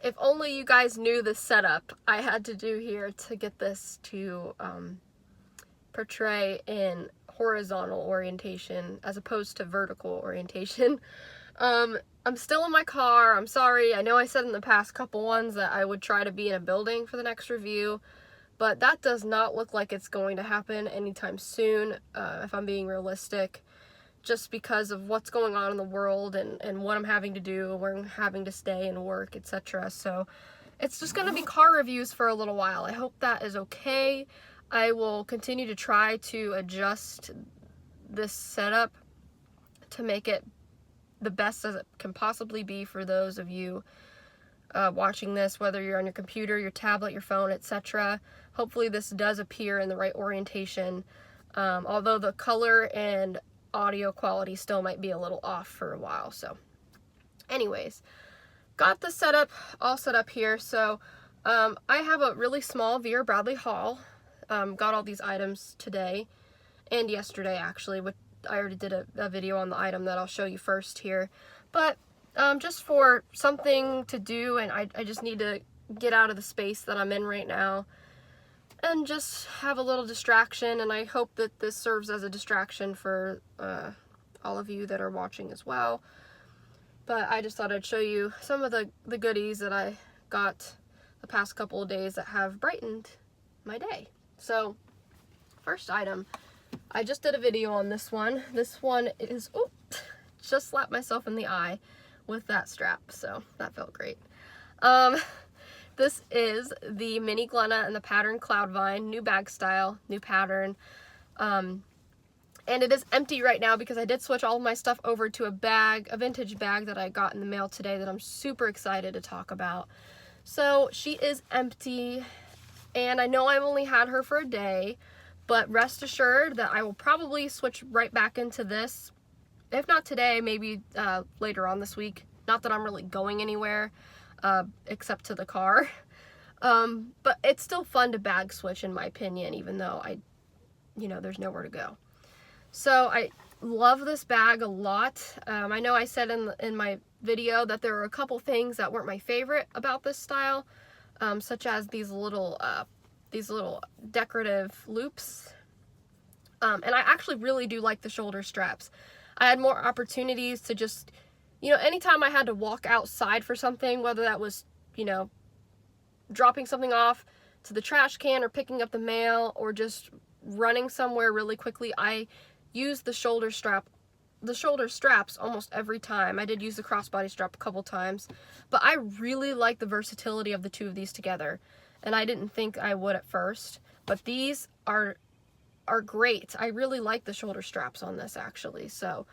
If only you guys knew the setup I had to do here to get this to portray in horizontal orientation as opposed to vertical orientation. I'm still in my car. I'm sorry. I know I said in the past couple ones that I would try to be in a building for the next review, but that does not look like it's going to happen anytime soon, if I'm being realistic, just because of what's going on in the world and what I'm having to do, where I'm having to stay and work, etc. So it's just going to be car reviews for a little while. I hope that is okay. I will continue to try to adjust this setup to make it the best as it can possibly be for those of you watching this, whether you're on your computer, your tablet, your phone, etc. Hopefully this does appear in the right orientation, although the color and audio quality still might be a little off for a while. So anyways, got the setup all set up here. So I have a really small Vera Bradley haul. Got all these items today and yesterday, actually, which I already did a video on the item that I'll show you first here. But just for something to do, and I just need to get out of the space that I'm in right now and just have a little distraction, and I hope that this serves as a distraction for all of you that are watching as well. But I just thought I'd show you some of the goodies that I got the past couple of days that have brightened my day. So, first item, I just did a video on this one. This one is, oh, just slapped myself in the eye with that strap, so that felt great. This is the Mini Glenna and the pattern Cloudvine, new bag style, new pattern. And it is empty right now because I did switch all of my stuff over to a vintage bag that I got in the mail today that I'm super excited to talk about. So she is empty, and I know I've only had her for a day, but rest assured that I will probably switch right back into this. If not today, maybe later on this week. Not that I'm really going anywhere, except to the car. But it's still fun to bag switch, in my opinion, even though there's nowhere to go. So I love this bag a lot. I know I said in my video that there were a couple things that weren't my favorite about this style, such as these little decorative loops. And I actually really do like the shoulder straps. I had more opportunities to just, anytime I had to walk outside for something, whether that was, dropping something off to the trash can or picking up the mail or just running somewhere really quickly, I used the shoulder straps almost every time. I did use the crossbody strap a couple times, but I really like the versatility of the two of these together. And I didn't think I would at first, but these are great. I really like the shoulder straps on this, actually. So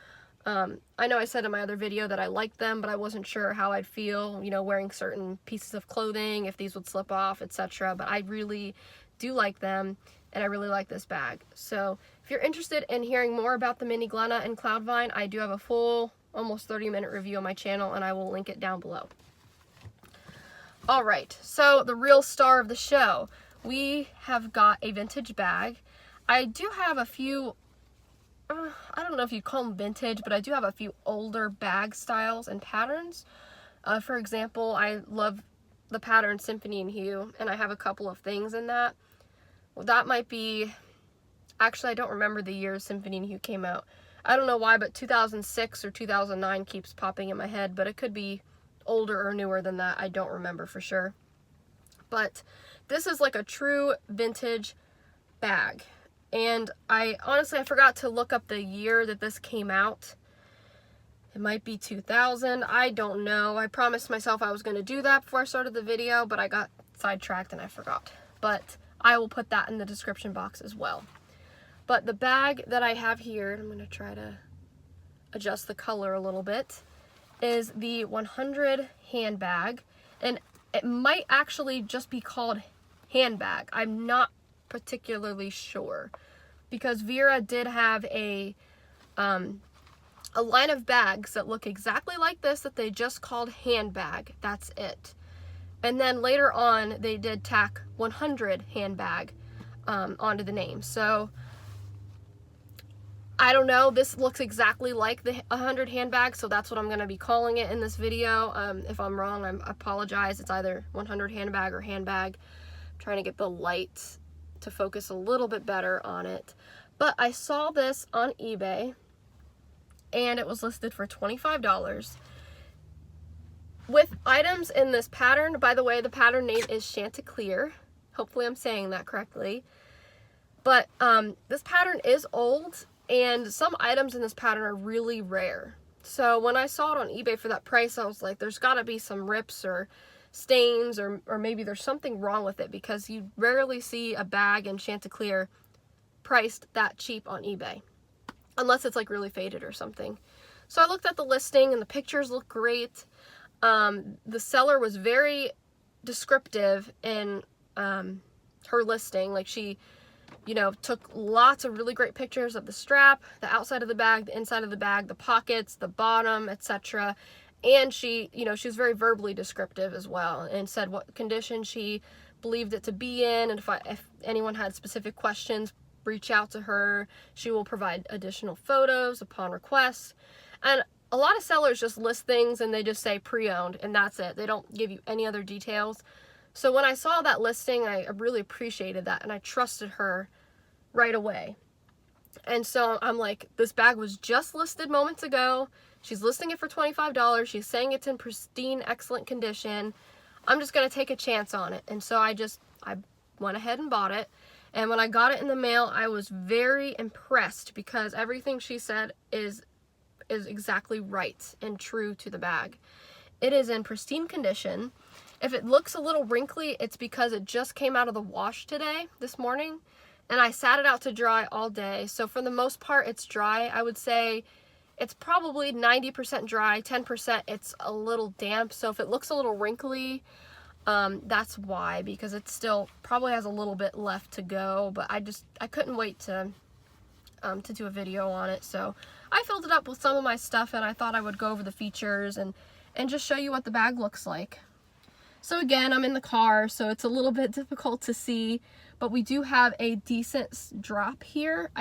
I know I said in my other video that I liked them, but I wasn't sure how I'd feel, wearing certain pieces of clothing, if these would slip off, etc. But I really do like them, and I really like this bag. So if you're interested in hearing more about the Mini Glenna and Cloudvine, I do have a full, almost 30-minute review on my channel, and I will link it down below. Alright, so the real star of the show. We have got a vintage bag. I do have a few, I don't know if you call them vintage, but I do have a few older bag styles and patterns. For example, I love the pattern Symphony and Hue, and I have a couple of things in that. Well, that might be, actually I don't remember the year Symphony and Hue came out. I don't know why, but 2006 or 2009 keeps popping in my head, but it could be older or newer than that. I don't remember for sure. But this is like a true vintage bag. And I forgot to look up the year that this came out. It might be 2000. I don't know. I promised myself I was going to do that before I started the video, but I got sidetracked and I forgot. But I will put that in the description box as well. But the bag that I have here, I'm going to try to adjust the color a little bit, is the 100 handbag. And it might actually just be called handbag. I'm not particularly sure, because Vera did have a line of bags that look exactly like this that they just called handbag. That's it. And then later on they did tack 100 handbag onto the name. So I don't know, this looks exactly like the 100 handbag, so that's what I'm going to be calling it in this video. If I'm wrong, I apologize. It's either 100 handbag or handbag. I'm trying to get the light to focus a little bit better on it. But I saw this on eBay, and it was listed for $25. With items in this pattern, by the way, the pattern name is Chanticleer. Hopefully I'm saying that correctly. But this pattern is old, and some items in this pattern are really rare. So when I saw it on eBay for that price, I was like, there's got to be some rips or stains, or maybe there's something wrong with it, because you rarely see a bag in Chanticleer priced that cheap on eBay, unless it's like really faded or something. So I looked at the listing, and the pictures look great. The seller was very descriptive in her listing. Like, she, you know, took lots of really great pictures of the strap, the outside of the bag, the inside of the bag, the pockets, the bottom, etc. And she, you know, she was very verbally descriptive as well, and said what condition she believed it to be in, and if anyone had specific questions, reach out to her. She will provide additional photos upon request. And a lot of sellers just list things and they just say pre-owned, and that's it. They don't give you any other details. So when I saw that listing, I really appreciated that, and I trusted her right away. And so I'm like, this bag was just listed moments ago. She's listing it for $25. She's saying it's in pristine, excellent condition. I'm just going to take a chance on it. And so I went ahead and bought it. And when I got it in the mail, I was very impressed, because everything she said is exactly right and true to the bag. It is in pristine condition. If it looks a little wrinkly, it's because it just came out of the wash this morning, and I sat it out to dry all day. So for the most part, it's dry. I would say it's probably 90% dry, 10% it's a little damp. So if it looks a little wrinkly, that's why, because it still probably has a little bit left to go. But I couldn't wait to do a video on it. So I filled it up with some of my stuff, and I thought I would go over the features and just show you what the bag looks like. So again, I'm in the car, so it's a little bit difficult to see, but we do have a decent drop here.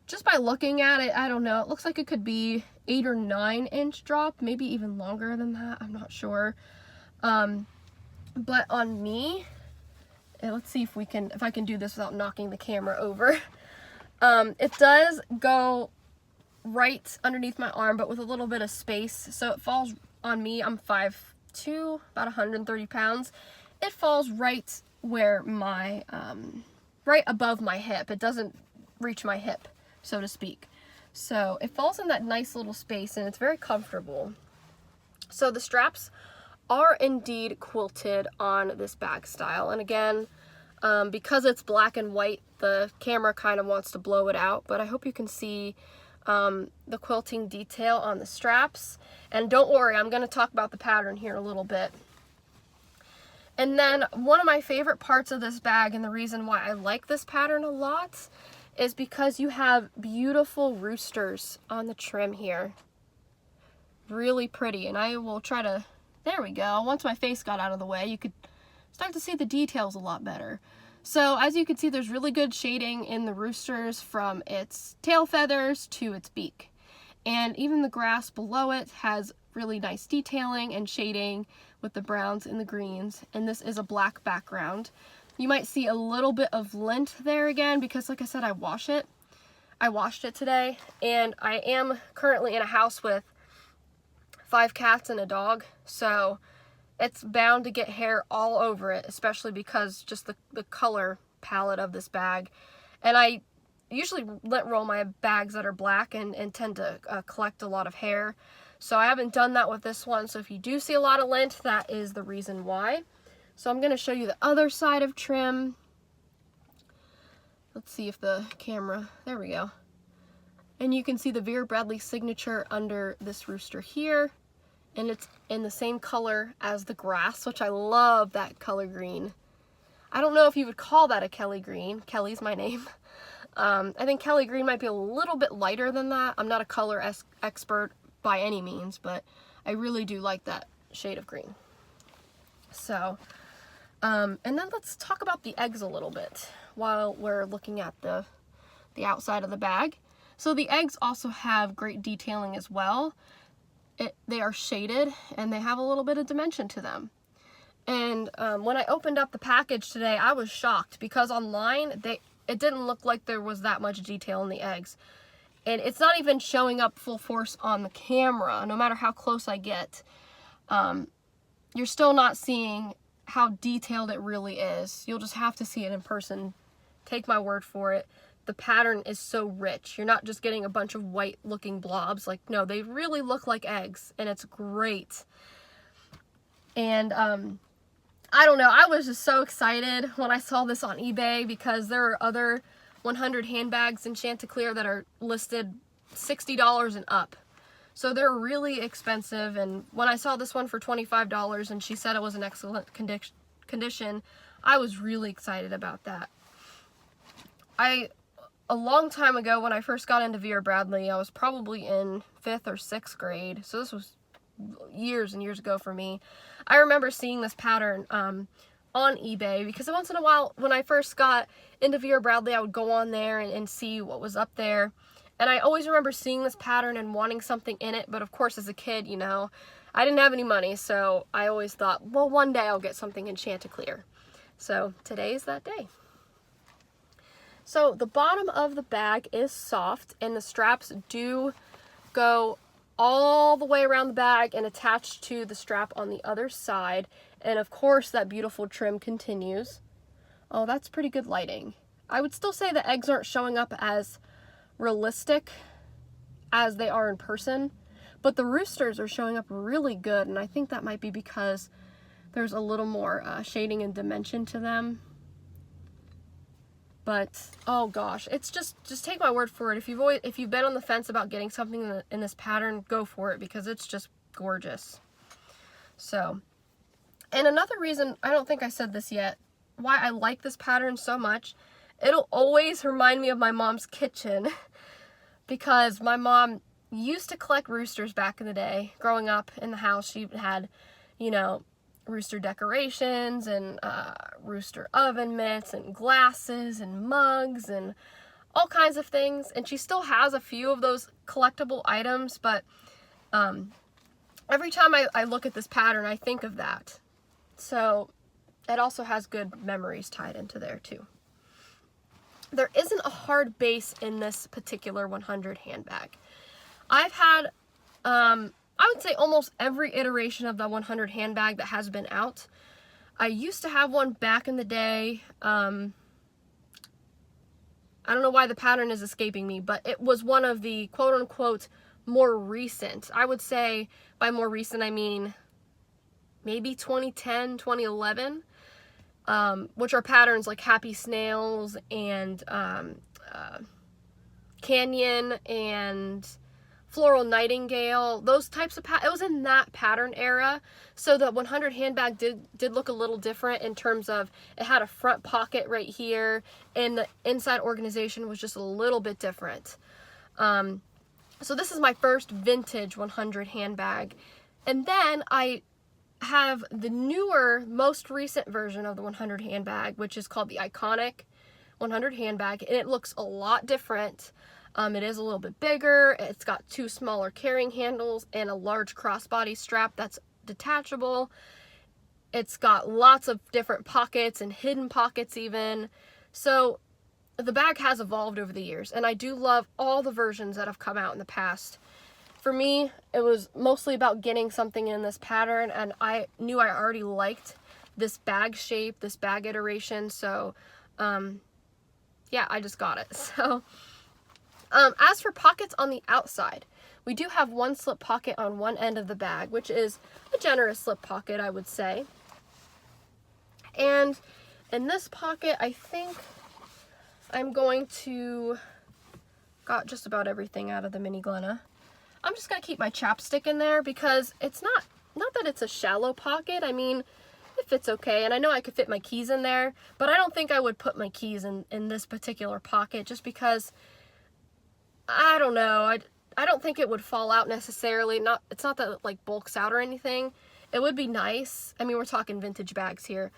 Just by looking at it, I don't know, it looks like it could be 8 or 9 inch drop, maybe even longer than that, I'm not sure. But on me, let's see if I can do this without knocking the camera over. It does go right underneath my arm, but with a little bit of space, so it falls on me. I'm 5'2", about 130 pounds. It falls right where my, right above my hip. It doesn't reach my hip, so to speak. So it falls in that nice little space, and it's very comfortable. So the straps are indeed quilted on this bag style. And again, because it's black and white, the camera kind of wants to blow it out, but I hope you can see the quilting detail on the straps. And don't worry, I'm going to talk about the pattern here a little bit. And then one of my favorite parts of this bag, and the reason why I like this pattern a lot, is because you have beautiful roosters on the trim here. Really pretty. And I will try to, there we go, once my face got out of the way, you could start to see the details a lot better. So as you can see, there's really good shading in the roosters, from its tail feathers to its beak. And even the grass below it has really nice detailing and shading with the browns and the greens. And this is a black background. You might see a little bit of lint there again, because like I said, I washed it today, and I am currently in a house with 5 cats and a dog, so it's bound to get hair all over it, especially because just the color palette of this bag. And I usually lint roll my bags that are black and tend to collect a lot of hair. So I haven't done that with this one. So if you do see a lot of lint, that is the reason why. So I'm going to show you the other side of trim. Let's see if the camera, there we go. And you can see the Vera Bradley signature under this rooster here. And it's in the same color as the grass, which I love that color green. I don't know if you would call that a Kelly green. Kelly's my name. I think Kelly green might be a little bit lighter than that. I'm not a color expert by any means, but I really do like that shade of green. So, and then let's talk about the eggs a little bit while we're looking at the outside of the bag. So the eggs also have great detailing as well. They are shaded and they have a little bit of dimension to them. And when I opened up the package today, I was shocked because online it didn't look like there was that much detail in the eggs. And it's not even showing up full force on the camera, no matter how close I get. You're still not seeing how detailed it really is. You'll just have to see it in person. Take my word for it. The pattern is so rich. You're not just getting a bunch of white looking blobs. Like, no, they really look like eggs, and it's great. And I don't know, I was just so excited when I saw this on eBay because there are other 100 handbags in Chanticleer that are listed $60 and up. So they're really expensive, and when I saw this one for $25 and she said it was in excellent condition, I was really excited about that. A long time ago when I first got into Vera Bradley, I was probably in 5th or 6th grade, so this was years and years ago for me. I remember seeing this pattern on eBay because once in a while when I first got into Vera Bradley, I would go on there and see what was up there. And I always remember seeing this pattern and wanting something in it, but of course as a kid, you know, I didn't have any money, so I always thought, well, one day I'll get something in Chanticleer. So today is that day. So the bottom of the bag is soft, and the straps do go all the way around the bag and attach to the strap on the other side. And of course that beautiful trim continues. Oh, that's pretty good lighting. I would still say the eggs aren't showing up as realistic as they are in person, but the roosters are showing up really good, and I think that might be because there's a little more shading and dimension to them. But oh gosh, it's just take my word for it. If you've been on the fence about getting something in this pattern, go for it because it's just gorgeous. So, and another reason, I don't think I said this yet, why I like this pattern so much, it'll always remind me of my mom's kitchen because my mom used to collect roosters back in the day. Growing up in the house, she had, you know, rooster decorations and rooster oven mitts and glasses and mugs and all kinds of things, and she still has a few of those collectible items, but every time I look at this pattern I think of that. So it also has good memories tied into there too. There isn't a hard base in this particular 100 handbag. I've had I would say almost every iteration of the 100 handbag that has been out. I used to have one back in the day. I don't know why the pattern is escaping me, but it was one of the quote-unquote more recent. I would say by more recent I mean maybe 2010, 2011, which are patterns like Happy Snails and Canyon and Floral Nightingale, those types of it was in that pattern era. So the 100 handbag did look a little different in terms of it had a front pocket right here, and the inside organization was just a little bit different. So this is my first vintage 100 handbag, and then I have the newer, most recent version of the 100 handbag, which is called the Iconic 100 handbag, and it looks a lot different. It is a little bit bigger. It's got 2 smaller carrying handles and a large crossbody strap that's detachable. It's got lots of different pockets and hidden pockets even. So the bag has evolved over the years, and I do love all the versions that have come out in the past. For me, it was mostly about getting something in this pattern, and I knew I already liked this bag shape, this bag iteration, so yeah, I just got it. So as for pockets on the outside, we do have one slip pocket on one end of the bag, which is a generous slip pocket, I would say. And in this pocket, I think I'm going to, got just about everything out of the mini Glenna. I'm just going to keep my chapstick in there because it's not that it's a shallow pocket. I mean, it fits okay, and I know I could fit my keys in there, but I don't think I would put my keys in this particular pocket just because, I don't know, I don't think it would fall out necessarily. It's not that it like bulks out or anything. It would be nice. I mean, we're talking vintage bags here,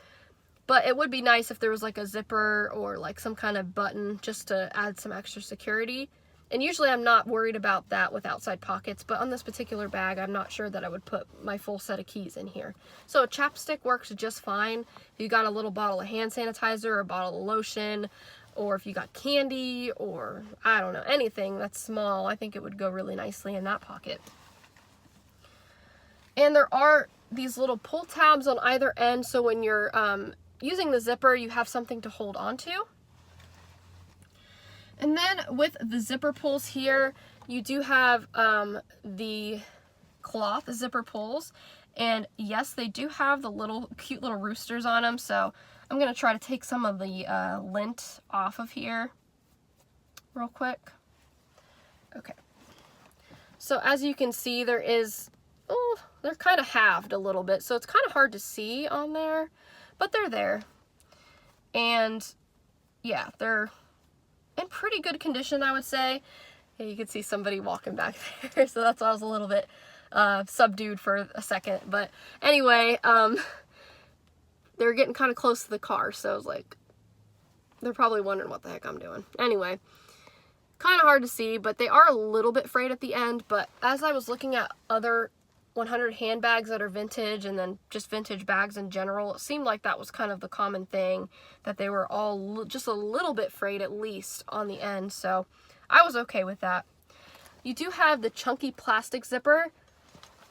but it would be nice if there was like a zipper or like some kind of button just to add some extra security. And usually I'm not worried about that with outside pockets, but on this particular bag, I'm not sure that I would put my full set of keys in here. So a chapstick works just fine. If you got a little bottle of hand sanitizer or a bottle of lotion, or if you got candy, or I don't know, anything that's small, I think it would go really nicely in that pocket. And there are these little pull tabs on either end, so when you're using the zipper, you have something to hold on to. And then with the zipper pulls here, you do have the cloth zipper pulls. And yes, they do have the little cute little roosters on them. So I'm going to try to take some of the lint off of here real quick. Okay. So as you can see, there is, oh, they're kind of halved a little bit. So it's kind of hard to see on there, but they're there. And yeah, they're in pretty good condition, I would say. Yeah, you can see somebody walking back there, so that's why I was a little bit subdued for a second. But anyway, they were getting kind of close to the car, so I was like, they're probably wondering what the heck I'm doing. Anyway, kind of hard to see, but they are a little bit frayed at the end. But as I was looking at other 100 handbags that are vintage, and then just vintage bags in general, it seemed like that was kind of the common thing, that they were all just a little bit frayed at least on the end, so I was okay with that. You do have the chunky plastic zipper.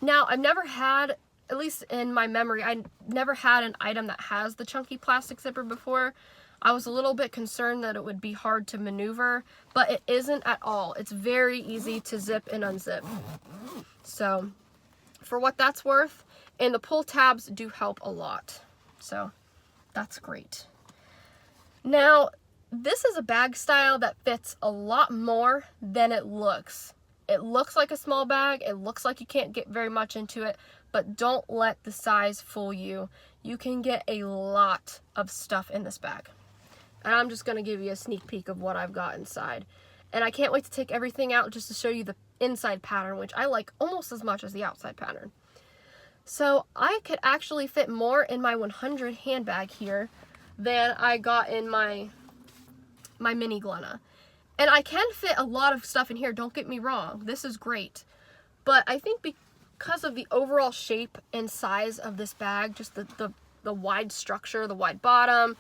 Now, I've never had, at least in my memory, I never had an item that has the chunky plastic zipper before. I was a little bit concerned that it would be hard to maneuver, but it isn't at all. It's very easy to zip and unzip. So for what that's worth, and the pull tabs do help a lot, so that's great. Now, this is a bag style that fits a lot more than it looks. It looks like a small bag, it looks like you can't get very much into it, but don't let the size fool you. You can get a lot of stuff in this bag. And I'm just going to give you a sneak peek of what I've got inside. And I can't wait to take everything out just to show you the inside pattern, which I like almost as much as the outside pattern. So I could actually fit more in my 100 handbag here than I got in my mini Glenna. And I can fit a lot of stuff in here, don't get me wrong, this is great. But I think because of the overall shape and size of this bag, just the wide structure, the wide bottom,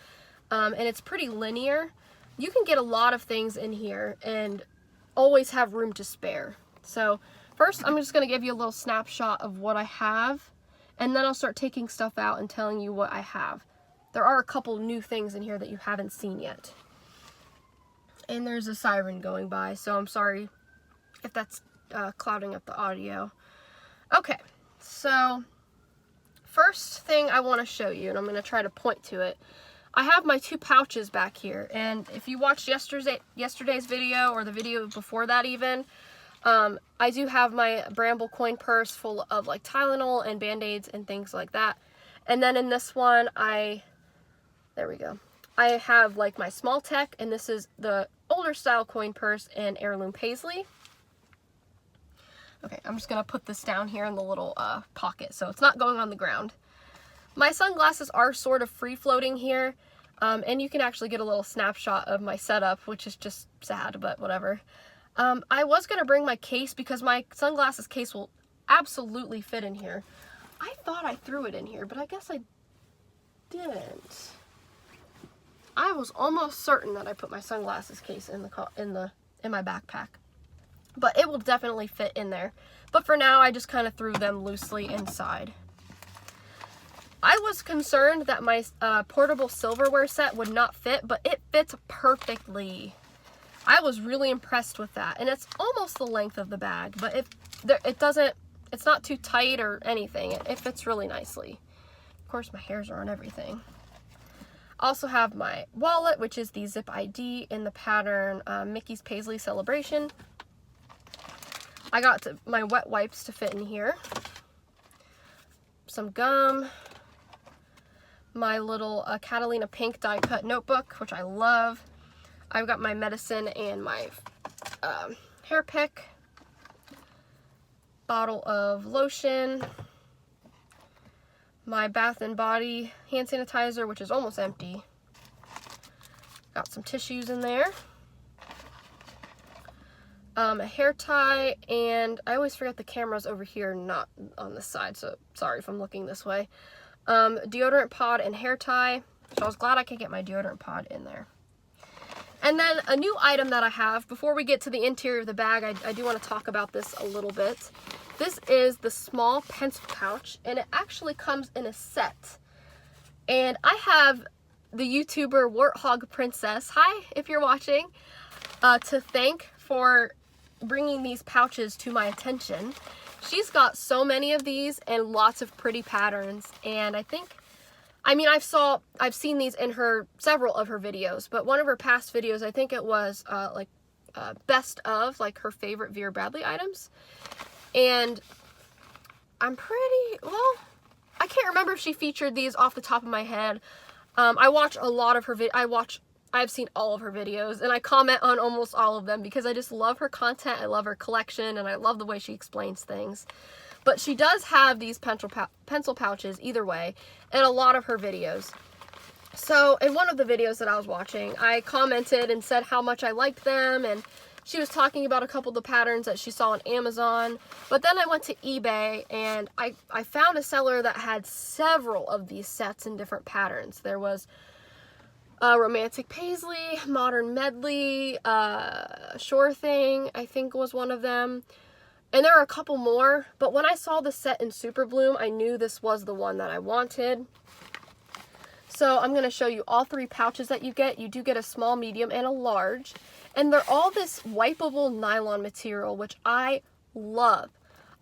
and it's pretty linear, you can get a lot of things in here and always have room to spare. So first, I'm just going to give you a little snapshot of what I have, and then I'll start taking stuff out and telling you what I have. There are a couple new things in here that you haven't seen yet. And there's a siren going by, so I'm sorry if that's clouding up the audio. Okay, so first thing I want to show you, and I'm going to try to point to it, I have my two pouches back here, and if you watched yesterday's video, or the video before that even, I do have my Bramble coin purse full of like Tylenol and Band-Aids and things like that. And then in this one, there we go, I have like my small tech, and this is the older style coin purse in Heirloom Paisley. Okay, I'm just going to put this down here in the little pocket, so it's not going on the ground. My sunglasses are sort of free-floating here, and you can actually get a little snapshot of my setup, which is just sad, but whatever. I was going to bring my case because my sunglasses case will absolutely fit in here. I thought I threw it in here, but I guess I didn't. I was almost certain that I put my sunglasses case in my backpack, but it will definitely fit in there. But for now, I just kind of threw them loosely inside. I was concerned that my portable silverware set would not fit, but it fits perfectly. I was really impressed with that, and it's almost the length of the bag, but it's not too tight or anything. It fits really nicely. Of course, my hairs are on everything. I also have my wallet, which is the Zip ID in the pattern Mickey's Paisley Celebration. I got my wet wipes to fit in here. Some gum. My little Katalina pink die cut notebook, which I love. I've got my medicine and my hair pick. Bottle of lotion. My Bath and Body hand sanitizer, which is almost empty. Got some tissues in there. a hair tie, and I always forget the camera's over here, not on this side, so sorry if I'm looking this way. Deodorant pod and hair tie, so I was glad I could get my deodorant pod in there. And then a new item that I have, before we get to the interior of the bag, I do want to talk about this a little bit. This is the small pencil pouch, and it actually comes in a set. And I have the YouTuber Warthog Princess, hi if you're watching, to thank for bringing these pouches to my attention. She's got so many of these and lots of pretty patterns, and I've seen these in several of her videos, but one of her past videos, I think it was best of, like, her favorite Vera Bradley items. And I can't remember if she featured these off the top of my head. I watch a lot of her I've seen all of her videos, and I comment on almost all of them because I just love her content, I love her collection, and I love the way she explains things. But she does have these pencil pouches either way in a lot of her videos. So in one of the videos that I was watching, I commented and said how much I liked them, and she was talking about a couple of the patterns that she saw on Amazon. But then I went to eBay, and I found a seller that had several of these sets in different patterns. There was Romantic Paisley, Modern Medley, Sure Thing, I think was one of them. And there are a couple more, but when I saw the set in Superbloom, I knew this was the one that I wanted. So I'm going to show you all three pouches that you get. You do get a small, medium, and a large. And they're all this wipeable nylon material, which I love.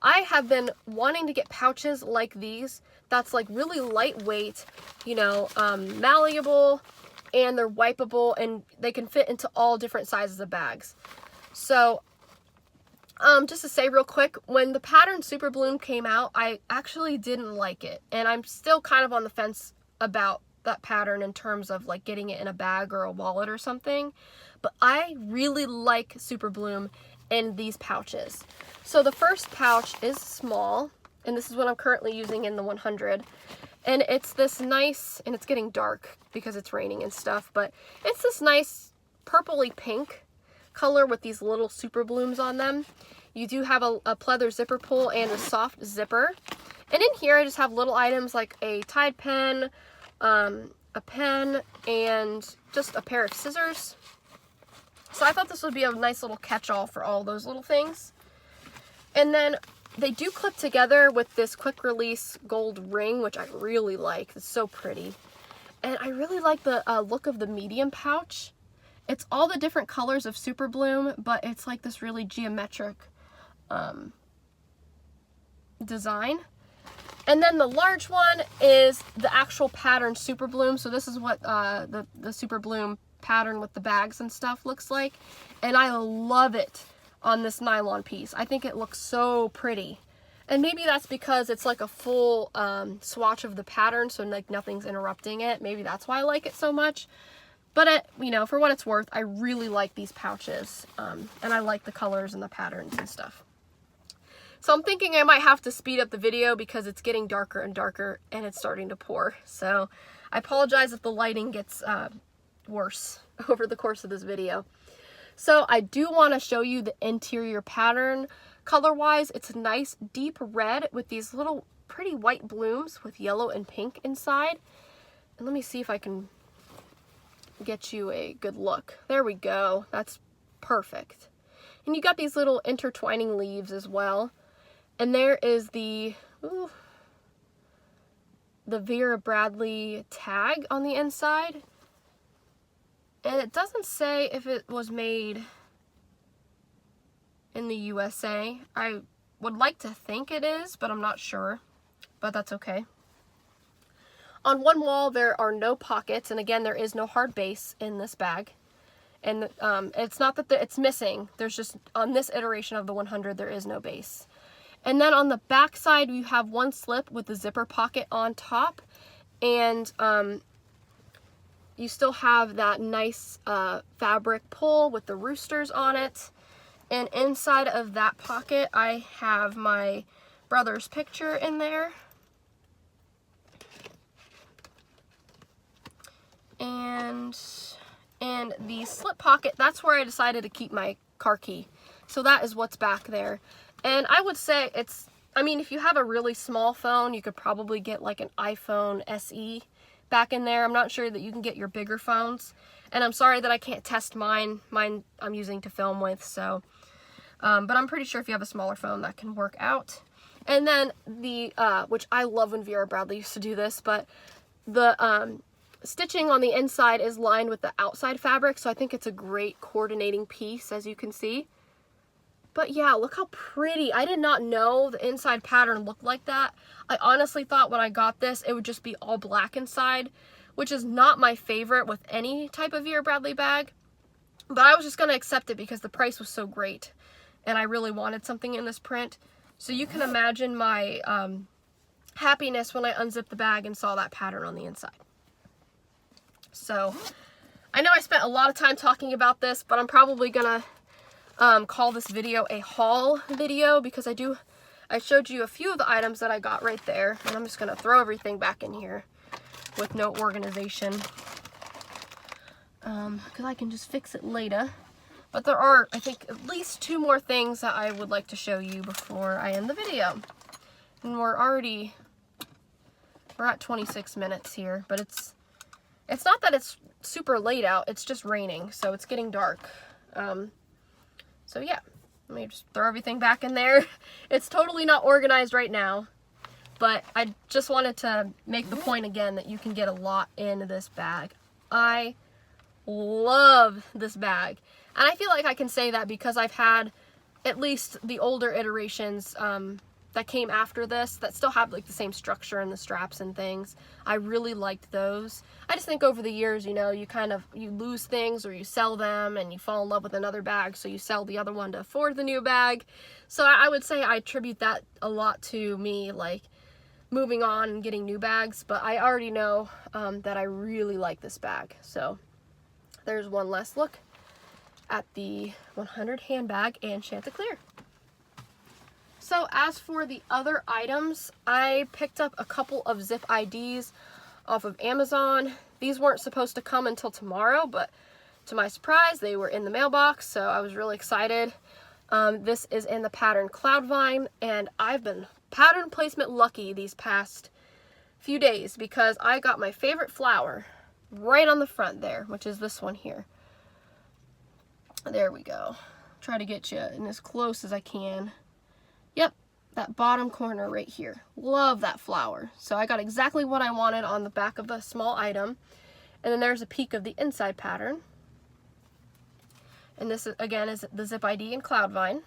I have been wanting to get pouches like these that's like really lightweight, malleable, and they're wipeable, and they can fit into all different sizes of bags. So just to say real quick, when the pattern Superbloom came out, I actually didn't like it. And I'm still kind of on the fence about that pattern in terms of like getting it in a bag or a wallet or something. But I really like Superbloom in these pouches. So the first pouch is small, and this is what I'm currently using in the 100. And it's this nice, and it's getting dark because it's raining and stuff, but it's this nice purpley pink color with these little Superblooms on them. You do have a pleather zipper pull and a soft zipper. And in here I just have little items like a Tide pen, a pen, and just a pair of scissors. So I thought this would be a nice little catch-all for all those little things. And then they do clip together with this quick release gold ring, which I really like. It's so pretty. And I really like the look of the medium pouch. It's all the different colors of Superbloom, but it's like this really geometric design. And then the large one is the actual pattern Superbloom. So this is what the Superbloom pattern with the bags and stuff looks like. And I love it on this nylon piece. I think it looks so pretty. And maybe that's because it's like a full swatch of the pattern, so like nothing's interrupting it. Maybe that's why I like it so much. But for what it's worth, I really like these pouches. And I like the colors and the patterns and stuff. So I'm thinking I might have to speed up the video because it's getting darker and darker and it's starting to pour. So I apologize if the lighting gets worse over the course of this video. So I do want to show you the interior pattern. Color-wise, it's a nice deep red with these little pretty white blooms with yellow and pink inside. And let me see if I can get you a good look. There we go. That's perfect. And you got these little intertwining leaves as well. And there is the Vera Bradley tag on the inside. And it doesn't say if it was made in the USA. I would like to think it is, but I'm not sure. But that's okay. On one wall, there are no pockets. And again, there is no hard base in this bag. And it's not that it's missing. There's just, on this iteration of the 100, there is no base. And then on the back side, you have one slip with the zipper pocket on top. And you still have that nice fabric pull with the roosters on it. And inside of that pocket, I have my brother's picture in there. And in the slip pocket, that's where I decided to keep my car key. So that is what's back there. And I would say it's, I mean, if you have a really small phone, you could probably get like an iPhone SE back in there. I'm not sure that you can get your bigger phones. And I'm sorry that I can't test mine. Mine I'm using to film with, so. But I'm pretty sure if you have a smaller phone, that can work out. And then the, which I love when Vera Bradley used to do this, but the stitching on the inside is lined with the outside fabric, so I think it's a great coordinating piece, as you can see. But yeah, look how pretty. I did not know the inside pattern looked like that. I honestly thought when I got this, it would just be all black inside, which is not my favorite with any type of Vera Bradley bag. But I was just going to accept it because the price was so great, and I really wanted something in this print. So you can imagine my happiness when I unzipped the bag and saw that pattern on the inside. So I know I spent a lot of time talking about this, but I'm probably going to call this video a haul video because I showed you a few of the items that I got right there, and I'm just going to throw everything back in here with no organization because I can just fix it later. But there are, I think, at least 2 more things that I would like to show you before I end the video. And we're at 26 minutes here, but it's not that it's super late out, it's just raining, so it's getting dark. So yeah, let me just throw everything back in there. It's totally not organized right now, but I just wanted to make the point again that you can get a lot in this bag. I love this bag, and I feel like I can say that because I've had at least the older iterations that came after this that still have like the same structure and the straps and things. I really liked those. I just think over the years, you know, you lose things or you sell them and you fall in love with another bag, so you sell the other one to afford the new bag. So I would say I attribute that a lot to me, like, moving on and getting new bags, but I already know that I really like this bag. So there's one last look at the 100 handbag and Chanticleer. So as for the other items, I picked up a couple of zip IDs off of Amazon. These weren't supposed to come until tomorrow, but to my surprise, they were in the mailbox, so I was really excited. This is in the pattern Cloudvine, and I've been pattern placement lucky these past few days because I got my favorite flower right on the front there, which is this one here. There we go. Try to get you in as close as I can. Yep, that bottom corner right here. Love that flower. So I got exactly what I wanted on the back of the small item. And then there's a peek of the inside pattern. And this, again, is the zip ID in Cloudvine.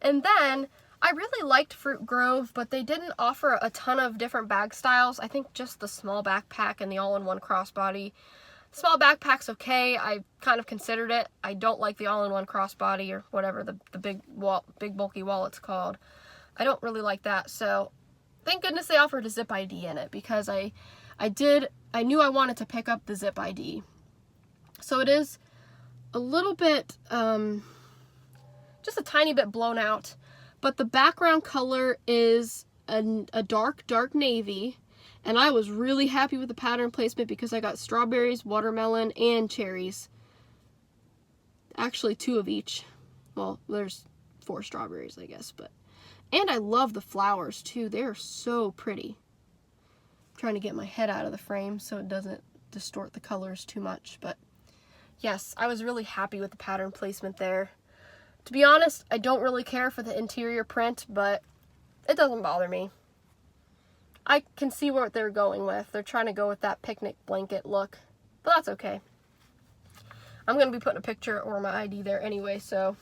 And then I really liked Fruit Grove, but they didn't offer a ton of different bag styles. I think just the small backpack and the all-in-one crossbody. The small backpack's okay. I kind of considered it. I don't like the all-in-one crossbody or whatever the big bulky wallet's called. I don't really like that. So thank goodness they offered a zip ID in it because I knew I wanted to pick up the zip ID. So it is a little bit, just a tiny bit blown out, but the background color is a dark navy, and I was really happy with the pattern placement because I got strawberries, watermelon, and cherries. Actually 2 of each. Well, there's 4 strawberries, I guess, but. And I love the flowers too. They're so pretty. I'm trying to get my head out of the frame so it doesn't distort the colors too much, but yes, I was really happy with the pattern placement there. To be honest, I don't really care for the interior print, but it doesn't bother me. I can see what they're going with. They're trying to go with that picnic blanket look, but that's okay. I'm going to be putting a picture or my ID there anyway, so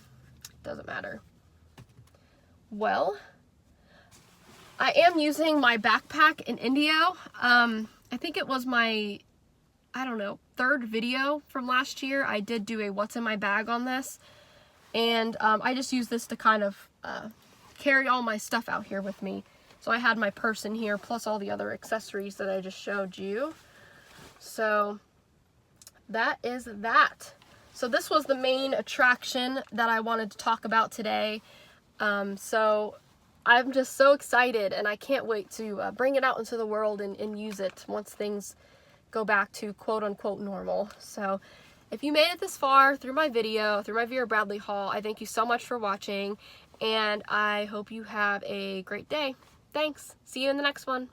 it doesn't matter. Well, I am using my backpack in Indio. I think it was my, I don't know, 3rd video from last year. I did do a what's in my bag on this, and I just use this to kind of carry all my stuff out here with me. So I had my purse in here, plus all the other accessories that I just showed you. So that is that. So this was the main attraction that I wanted to talk about today. So I'm just so excited, and I can't wait to bring it out into the world and use it once things go back to quote-unquote normal. So If you made it this far through my video, through my Vera Bradley haul, I thank you so much for watching, and I hope you have a great day. Thanks. See you in the next one.